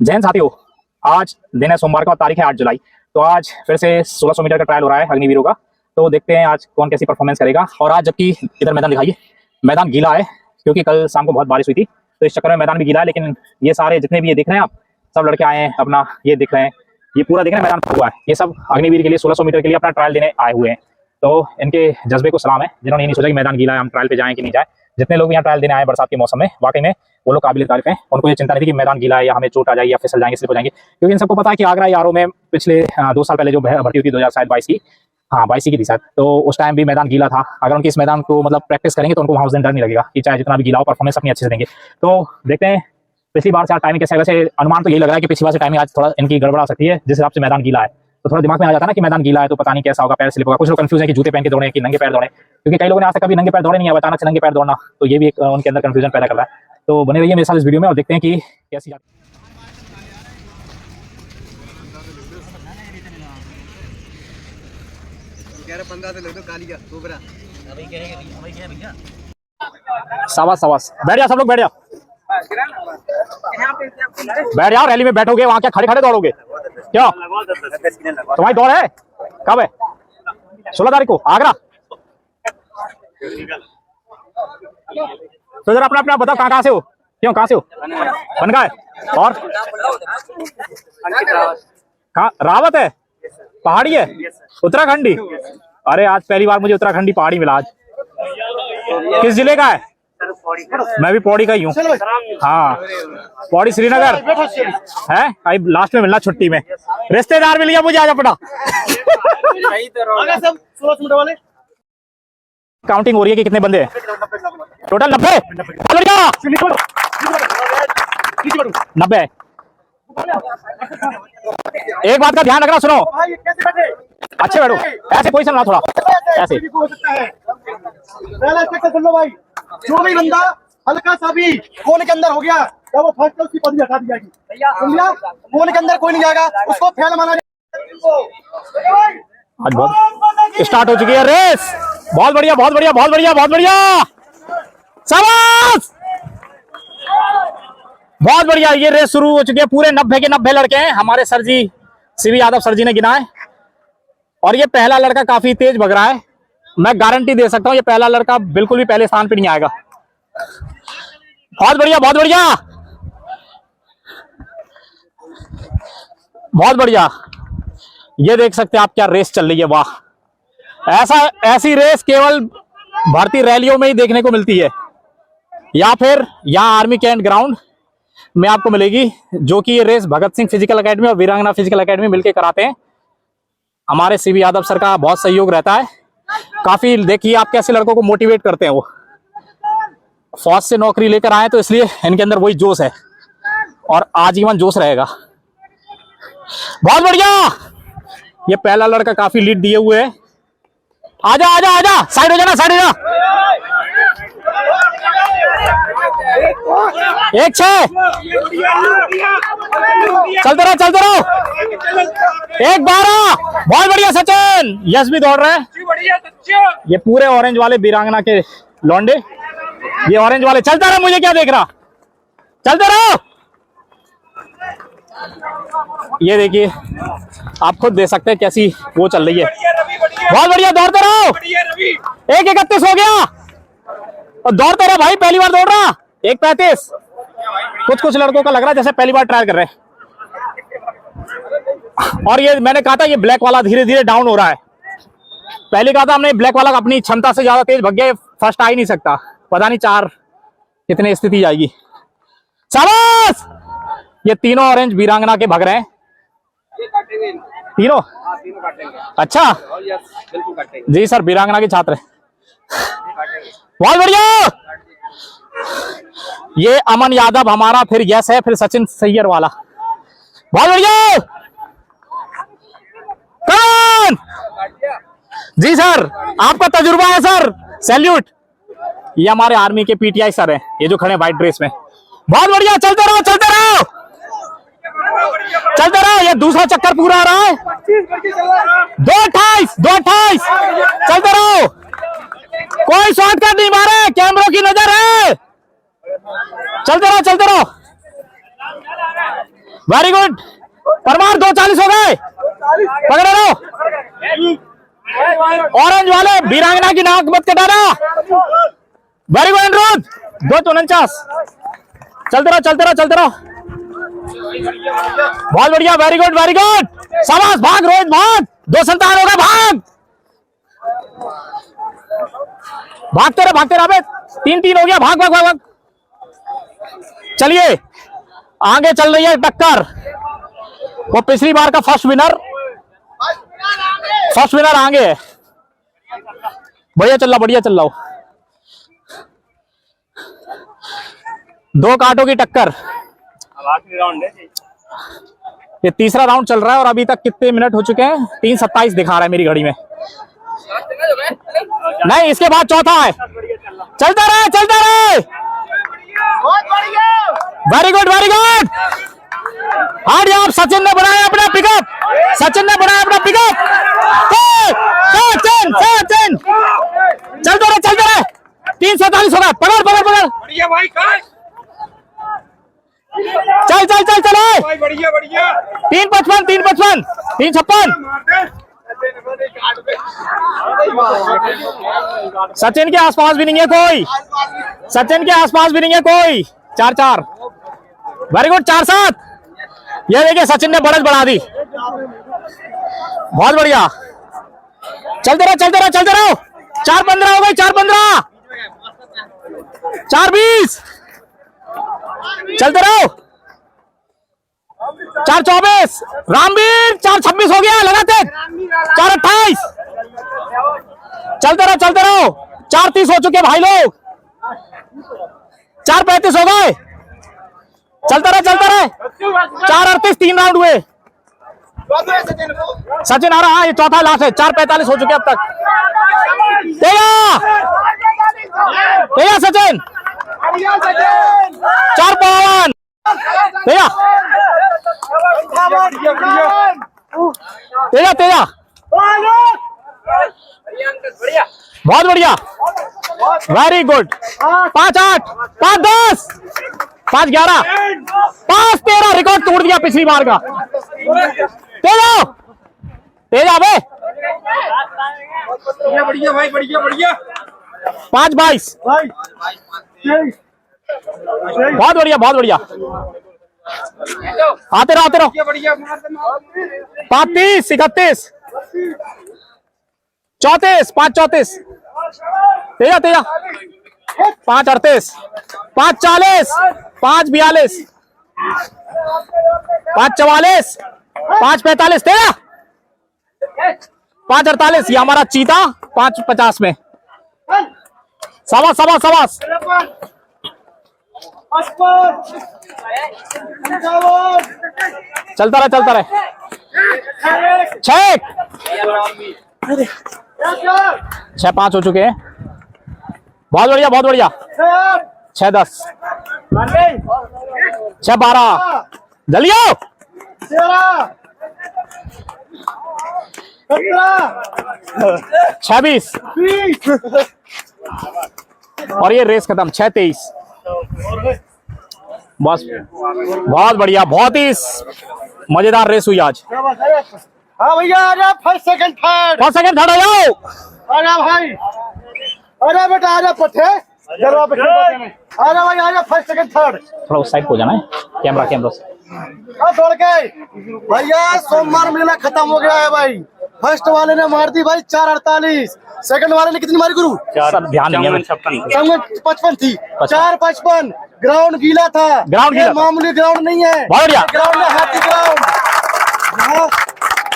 जैन साथियों, आज दिन है सोमवार का, तारीख है 8 जुलाई। तो आज फिर से 1600 मीटर का ट्रायल हो रहा है अग्निवीरों का। तो देखते हैं आज कौन कैसी परफॉर्मेंस करेगा। और आज जबकि इधर मैदान दिखाइए, मैदान गीला है क्योंकि कल शाम को बहुत बारिश हुई थी, तो इस चक्कर में मैदान भी गीला है। लेकिन ये सारे जितने भी ये दिख रहे हैं आप, सब लड़के आए हैं अपना, ये दिख रहे हैं, ये पूरा दिख रहे हैं मैदान हुआ है। ये सब अग्निवीर के लिए 1600 मीटर के लिए अपना ट्रायल देने आए हुए हैं। तो इनके जज्बे को सलाम है, जिन्होंने ये नहीं सोचा कि मैदान गीला है हम ट्रायल पे जाएं कि नहीं जाए। जितने लोग यहाँ ट्रायल देने आए बरसात के मौसम में, वाकई में वो लोग काबिल तारीफ हैं। उनको ये चिंता नहीं थी कि मैदान गीला है या हमें चोट आ जाएगी या फिसल जाएंगे, स्लिप हो जाएंगे, क्योंकि इन सबको पता है कि आगरा यारों में पिछले 2 साल पहले जो भर्ती हुई थी 2022 की, हाँ 22 की थी शायद, तो उस टाइम भी मैदान गीला था। अगर उनकी इस मैदान को मतलब प्रैक्टिस करेंगे तो उनको वहाँ उस दिन डर नहीं लगेगा कि चाहे जितना भी गीला हो, परफॉर्मेंस अपनी अच्छे से देंगे। तो देखते हैं पिछली बार से आज टाइमिंग कैसे है। वैसे अनुमान तो यही लग रहा है कि पिछली बार से टाइमिंग आज थोड़ा इनकी गड़बड़ा सकती है, जिस हिसाब से मैदान गीला है। तो थोड़ा दिमाग में आ जाता है ना कि मैदान गीला है तो पता नहीं कैसा होगा, पैर स्लिप होगा। कुछ लोग कंफ्यूज है कि जूते पहन के दौड़े कि नंगे पैर दौड़े, क्योंकि कई लोगों ने आज तक कभी नंगे पैर दौड़े नहीं है, अचानक से नंगे पैर दौड़ना, तो ये भी एक उनके अंदर कंफ्यूजन पैदा कर रहा है। तो बने रहिए मेरे साथ इस वीडियो में और देखते हैं कि कैसी शाबाश शाबाश। बैठ जा सब लोग, बैठ जा, बैठ जाओ। रैली में बैठोगे वहां क्या खड़े खड़े दौड़ोगे क्या? तुम्हारी दौड़ है कब है? 16 तारीख को आगरा। तो जरा अपना अपना बताओ, कहाँ से हो, क्यों कहाँ से हो? बनगा है। और कहाँ रावत है? पहाड़ी है? उत्तराखंडी? अरे आज पहली बार मुझे उत्तराखंडी पहाड़ी मिला। आज किस जिले का है? मैं भी पौड़ी का ही हूँ। हाँ पौड़ी श्रीनगर है। आई लास्ट में मिलना छुट्टी में, रिश्तेदार मिल गया मुझे आज अपना। काउंटिंग हो रही है कि कितने बंदे हैं टोटल? 90 90। एक बात का ध्यान रखना, सुनो अच्छे बैठो, ऐसे पोजीशन ना, थोड़ा ऐसे। जो भी बंदा हल्का सा भी कोने के अंदर हो गया तो वो फर्स्ट उसकी पदवी हटा दी जाएगी। समझा? कोने के अंदर कोई नहीं जाएगा, उसको फेल माना जाएगा। आज बहुत स्टार्ट हो चुकी है रेस। बहुत बढ़िया बहुत बढ़िया बहुत बढ़िया बहुत बढ़िया, शाबाश, बहुत बढ़िया। ये रेस शुरू हो चुकी है। पूरे 90 के 90 लड़के हैं। हमारे सर जी सीवी यादव सर जी ने गिना है, और ये पहला लड़का काफी तेज भग रहा है। मैं गारंटी दे सकता हूं ये पहला लड़का बिल्कुल भी पहले स्थान पे नहीं आएगा। बहुत बढ़िया बहुत बढ़िया बहुत बढ़िया। ये देख सकते हैं आप क्या रेस चल रही है, वाह। ऐसी रेस केवल भारतीय रैलियों में ही देखने को मिलती है, या फिर यहाँ आर्मी कैंट ग्राउंड में आपको मिलेगी, जो कि ये race Bhagat Singh physical academy और वीरांगना फिजिकल एकेडमी मिलकर कराते हैं। हमारे सीवी यादव सर का बहुत सहयोग रहता है। काफी देखिए आप कैसे लड़कों को मोटिवेट करते हैं। वो फौज से नौकरी लेकर आए तो इसलिए इनके अंदर वही जोश है और आजीवन जोश रहेगा। बहुत बढ़िया। ये पहला लड़का काफी लीड दिए हुए है। आजा आजा आजा, साइड हो जाना, साइड हो जा। 1-6 चलते रहो चलते रहो। 1-12 बहुत बढ़िया सचिन। यश भी दौड़ रहे हैं। ये पूरे ऑरेंज वाले वीरांगना के लौंडे, ये ऑरेंज वाले। चलता रहो, मुझे क्या देख रहा, चलते रहो। ये देखिए आप खुद देख सकते हैं कैसी वो चल रही है। बहुत बढ़िया, दौड़ते रहो। 1:31 हो गया और दौड़ते रहो भाई, पहली बार दौड़ रहा। 1:35। कुछ लड़कों का लग रहा है जैसे पहली बार ट्रायल कर रहे हैं। और ये मैंने कहा था ये ब्लैक वाला धीरे धीरे डाउन हो रहा है। पहले कहा था हमने ब्लैक वाला अपनी क्षमता से ज्यादा तेज भग गया, फर्स्ट आ ही नहीं सकता। पता नहीं 4 कितने स्थिति जाएगी। शाबाश। ये तीनों ऑरेंज वीरांगना के भग रहे हैं तीनों। अच्छा जी सर, वीरांगना के छात्र। बहुत बढ़िया। ये अमन यादव हमारा, फिर यस है, फिर सचिन सैयर वाला। बहुत बढ़िया। कौन जी सर, आपका तजुर्बा है सर, सैल्यूट। ये हमारे आर्मी के पीटीआई सर हैं, ये जो खड़े व्हाइट ड्रेस में। बहुत बढ़िया, चलते रहो चलते रहो चलते रहो। ये दूसरा चक्कर पूरा आ रहा है। 2:28 चलते रहो। कोई शॉर्टकट नहीं मारे, कैमरों की नजर है। चलते रहो चलते रहो। वेरी गुड परमार 2:40 हो गए, पकड़े रहो। ऑरेंज वाले वीरांगना की नाक मत कटाना। वेरी गुड अनिरुद्ध 2:49, चलते रहो चलते रहो चलते रहो, बहुत बढ़िया, वेरी गुड शाबाश, भाग रोहित भाग, 2:57 हो गए, भागते रहे अबे, 3-3 हो गया, भाग भाग भाग भाग। चलिए आगे चल रही है टक्कर, वो पिछली बार का फर्स्ट विनर आगे है। बढ़िया चल रहा हो। 2 कांटों की टक्कर, ये तीसरा राउंड चल रहा है और अभी तक कितने मिनट हो चुके हैं? 3:27 दिखा रहा है मेरी घड़ी में। नहीं, इसके बाद चौथा है, चलता रहे। वेरी गुड हार्ड आप। सचिन ने बनाया अपना पिकअप, सचिन चलते रहे 3:47 हो गया, पकड़ बढ़िया भाई, चल बढ़िया 3:55 3:56। सचिन के आसपास भी नहीं है कोई, 4-4, वेरी गुड 4-7। ये देखिए सचिन ने बढ़त बढ़ा दी, बहुत बढ़िया, चलते रहो 4:15 हो गई, 4:15 4:20, चलते रहो 4:24, रामवीर 4:26 हो गया, लगाते 4:28, चलते रहो 4:30 हो चुके भाई लोग, 4:35 हो गए, चलते रहे 4:38, 3 राउंड हुए। सचिन आ रहा है, ये चौथा लास्ट है, 4:45 हो चुके अब तक। तेजा सचिन 4:52, तेजा बहुत बढ़िया, वेरी गुड, 5:08, 5:10, 5:11, 5:13, रिकॉर्ड तोड़ दिया पिछली बार का। तेजा बे बढ़िया भाई, बढ़िया 5:22, बहुत बढ़िया, आते रहो 5:30, 31, 34, 5:34, तेजा 5:38, 5:40, 5:42, 5:44, 5:45, तेजा 5:48, ये हमारा चीता 5:50 में। शाबाश चलता रहे 6:05 हो चुके हैं, बहुत बढ़िया 6:10, 6:12, जलियो 6:20 और ये रेस खत्म 6:23। बस बहुत बढ़िया, बहुत ही मजेदार रेस हुई आज। हाँ भैया, आजा फर्स्ट सेकंड थर्ड आ जाओ। आजा भाई, अरे बेटा आजा पट्टे, आजा भाई, आजा फर्स्ट सेकंड थर्ड। थोड़ा उस साइड को जाना है, कैमरा से। दौड़ गए भैया, सोमवार मेला खत्म हो गया है भाई। फर्स्ट वाले ने मार दी भाई 4:48, सेकंड वाले ने कितनी मारी गुरु? सब ध्यान नहीं है, 55 थी, 4:55। ग्राउंड गीला था, ये मामूली ग्राउंड नहीं है, ग्राउंड है हाथी ग्राउंड।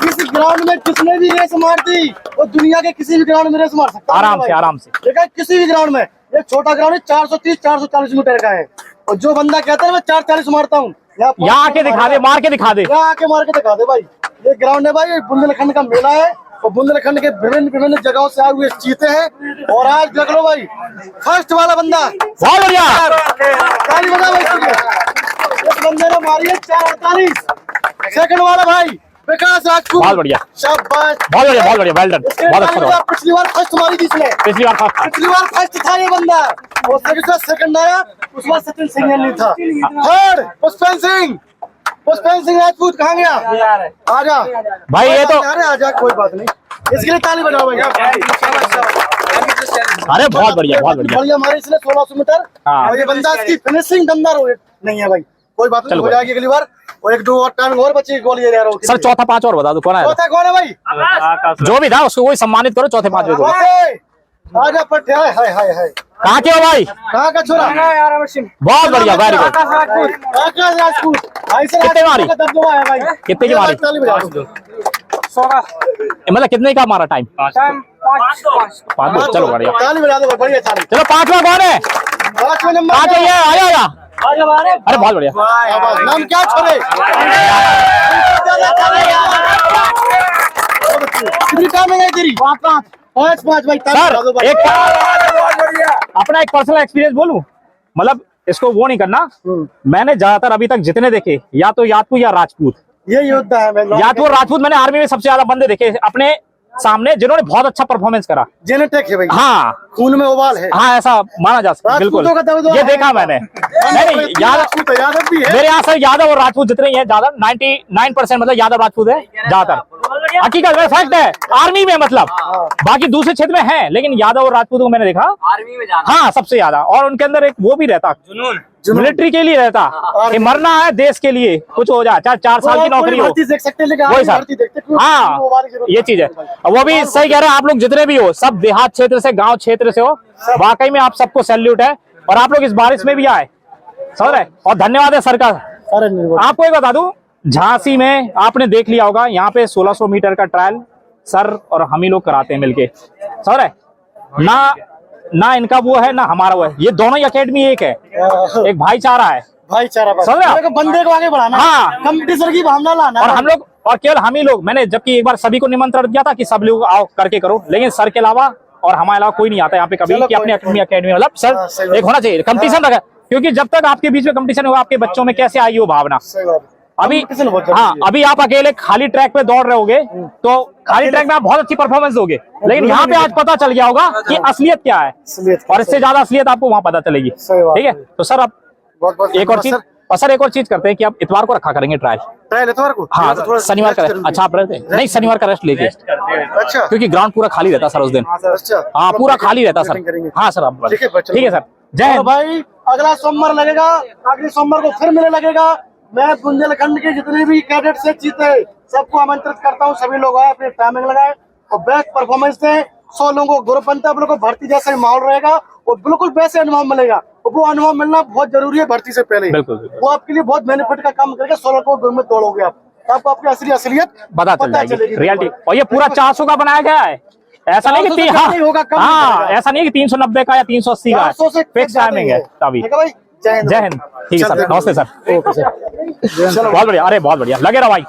इस ग्राउंड में किसने भी रेस मार दी वो दुनिया के किसी भी ग्राउंड में रेस मार सकता है आराम से। देखा, किसी भी ग्राउंड में। एक छोटा ग्राउंड है 430-440 मीटर का है, और जो बंदा कहता है मैं 4:40 मारता हूँ, यहाँ आके दिखा दे, मार के दिखा दे, यहाँ आके मार के दिखा दे भाई। ये ग्राउंड है भाई, बुंदेलखंड का मेला है, और बुंदेलखंड के विभिन्न जगहों से आए हुए चीते हैं। और आज देख लो भाई, फर्स्ट वाला बंदा, बहुत बढ़िया, ताली बजा भाई। इस बंदे ने मारी है 4:48। सेकंड वाला भाई विकास राजपूत, बहुत बढ़िया, शाबाश, बहुत बढ़िया, वेल डन, बहुत अच्छा। पिछली बार फर्स्ट मारी थी इसने, पिछली बार फर्स्ट था ये बंदा, और सेकंड आया, उस बार सचिन सिंह नहीं था। थर्ड पुष्पेंद्र सिंह, पुष्पेंद्र सिंह राजपूत कहाँ गया? आजा भाई ये तो अरे आजा, कोई बात नहीं, इसके लिए ताली बजाओ भाई। अरे बहुत बढ़िया बहुत बढ़िया। बढ़िया मारे इसने 1600 मीटर। हाँ। और ये बंदा इसकी फिनिशिंग दमदार हो नहीं है भाई, कोई बात नहीं, हो जाएगी अगली बार। और एक दो और टर्न और बची, गोल ये दे रहा हूँ सर। चौथा पांच और बता दो कौन है? चौथा कौन है भाई? जो भी था उसको वही सम्मानित करो चौथे पांचवे को। आजा पट्टे, हाय हाय हाय हाय। कहाँ के हो भाई? कहाँ का छोरा? बहुत बढ़िया वेरी गुड। आकाश राजपूत भाई से कितने मारी? दबदबा है भाई। कितने की मारी? ताली बजाओ। मतलब कितने का मारा टाइम? 5 चलो बढ़िया। ताली बजा दो, बढ़िया ताली। चलो पांचवा कौन है? 5वां नंबर कहाँ चाहिए? आया आया। अरे बहुत बढ़िया। नाम क्या छोरे? कितनी टाइम है तेरी? 5 भाई। ताली सर बजा दो भाई। एक अपना एक पर्सनल एक्सपीरियंस बोलूं, मतलब इसको वो नहीं करना। मैंने ज्यादातर अभी तक जितने देखे या तो यादव या राजपूत, ये योद्धा है मैं। यादव और राजपूत मैंने आर्मी में सबसे ज्यादा बंदे देखे अपने सामने जिन्होंने बहुत अच्छा परफॉर्मेंस करा। जेनेटिक है भाई। हाँ खून में उबाल है। हाँ ऐसा माना जा सकता है बिल्कुल। राजपूतों का दबदबा ये है। देखा मैंने। नहीं यादव भी है। मेरे यहाँ सर यादव और राजपूत जितने ही हैं ज्यादा 99% मतलब यादव राजपूत है ज्यादातर। हकीकत में फैक्ट है आर्मी में, मतलब बाकी दूसरे क्षेत्र में है लेकिन यादव और राजपूत को मैंने देखा आर्मी में जाना। हाँ सबसे ज्यादा। और उनके अंदर एक वो भी रहता मिलिट्री के लिए रहता कि मरना है देश के लिए, कुछ हो जाए चाहे 4 साल की नौकरी हो। देख सकते हैं लेकिन वही सर। भर्ती देखते क्यों? हाँ ये चीज है। और वो भी सही कह रहे हैं आप लोग जितने भी हो, सब देहात क्षेत्र से गांव क्षेत्र से हो, वाकई में आप सबको सैल्यूट है। और आप लोग इस बारिश में भी आए, समझ रहे, और धन्यवाद है सरकार। आपको एक बता दूं, झांसी में आपने देख लिया होगा, यहाँ पे 1600 मीटर का ट्रायल सर और हम ही लोग कराते हैं मिलके, समझ रहे ना इनका वो है ना हमारा वो है, ये दोनों ही अकेडमी एक है, एक भाईचारा है, भाईचारा समझ रहे को बंदे को आगे बढ़ाना। हाँ। कंपटीशन की भावना लाना। और हम लोग और केवल हम ही लोग, मैंने जबकि एक बार सभी को निमंत्रण दिया था कि सब लोग आओ करके करो, लेकिन सर के अलावा और हमारे अलावा कोई नहीं आता यहाँ पे कभी कि अपनी अकेडमी मतलब सर एक होना चाहिए कंपटीशन रखा, क्योंकि जब तक आपके बीच में कंपटीशन होगा आपके बच्चों में कैसे आई वो भावना। अभी हाँ अभी आप अकेले खाली ट्रैक पे दौड़ रहे होगे तो खाली ट्रैक में आप बहुत अच्छी परफॉर्मेंस दोगे, लेकिन यहाँ पे आज पता चल गया होगा कि असलियत क्या है, और इससे ज्यादा असलियत आपको वहाँ पता चलेगी। ठीक है, तो सर अब एक और चीज, और सर एक और चीज करते हैं कि अब इतवार को रखा करेंगे ट्रायल इतवार को। हाँ शनिवार का। अच्छा आप रहते नहीं, शनिवार का रेस्ट लेके, अच्छा क्योंकि ग्राउंड पूरा खाली रहता सर उस दिन। अच्छा हाँ पूरा खाली रहता सर। हाँ सर आप ठीक है सर। जय हिंद भाई। अगला सोमवार लगेगा, अगले सोमवार को फिर मेले लगेगा। मैं बुंदेलखंड के जितने भी कैडेट से जीते सबको आमंत्रित करता हूँ, सभी लोग आए, अपनी टाइमिंग लगाए और बेस्ट परफॉर्मेंस दें। 100 लोगों को ग्रुप बनता है, आप लोगों को भर्ती जैसा ही माहौल रहेगा और बिल्कुल वैसे अनुभव मिलेगा। और वो अनुभव मिलना बहुत जरूरी है भर्ती से पहले। बिल्कुल वो आपके लिए बहुत बेनिफिट का काम करेगा। 100 लोगों को ग्रुप में दौड़ोगे आप, आपको आपकी असलियत पता चल जाएगी रियलिटी। और ये पूरा 400 का बनाया गया है, ऐसा नहीं कि हाँ ऐसा नहीं कि 390 का या 380 का है, फिक्स टाइमिंग है तभी। जय हिंद। जय हिंद। ठीक है सर, नमस्ते सर। बहुत बढ़िया, अरे बहुत बढ़िया, लगे रहो भाई।